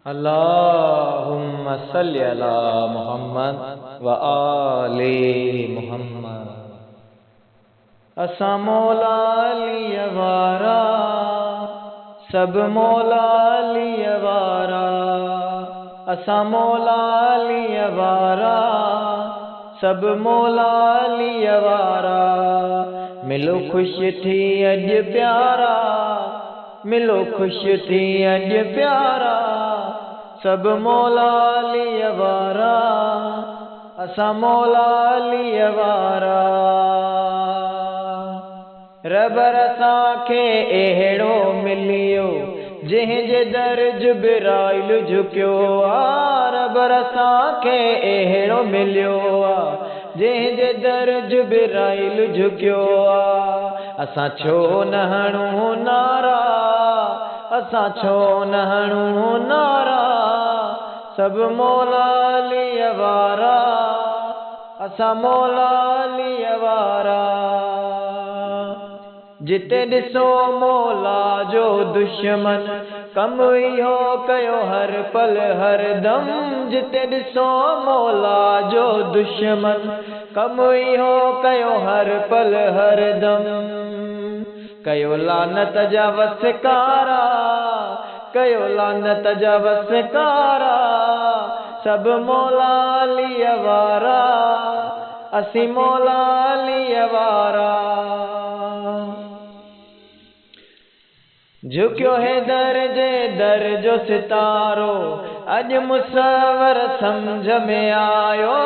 अल्लाहुम्मा सल्ली अला मुहम्मद व आले मुहम्मद। असां मौला अली वारा, सब मौला अली वारा। असां मौला अली वारा, सब मौला अली वारा। मिलो खुश थी अज प्यारा, मिलो खुश थी अज प्यारा। सब मौला अली वारा, असां मौला अली वारा। रब असांखे अहिड़ो मिलियो, जंहिंजे दर जिब्राइल झुकियो आ। रब असांखे अहिड़ो मिलियो आ, जंहिंजे दर जिब्राइल झुकियो आ। असां छो न हणूं नारा, असां छो न हणूं नारा। सब मौला अली वारा, असां मौला अली वारा। जिते ॾिसो मौला जो दुश्मन, कम इहो कयो हर पल हर दम। जिते ॾिसो मौला जो दुश्मन, कम इहो कयो हर पल हर दम। कयो लानत जा वसकारा, कयो लानत जा वसकारा। सब मौला अली वारा, असीं मौला अली वारा। झुकियो है दर जे दर जो सितारो, अज मुसवर समझ में आयो।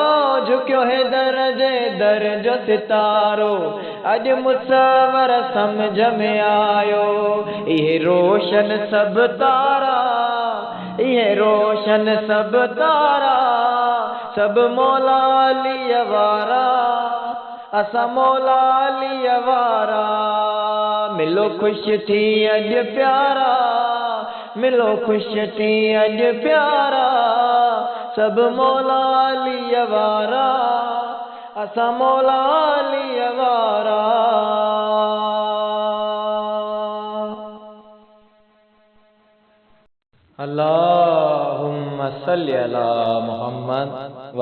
झुकियो है दर जे दर जो सितारो, अज मुसवर समझ में आयो। ये रोशन सब तारा, ये रोशन सब तारा। सब मौला अली वारा, असां मौला अली वारा। मिलो खुश थी अज प्यारा, मिलो खुश थी अज प्यारा। सब मौला अली वारा, असां मौला अली वारा। अल्लाहुम्मा सल्ली अला मुहम्मद व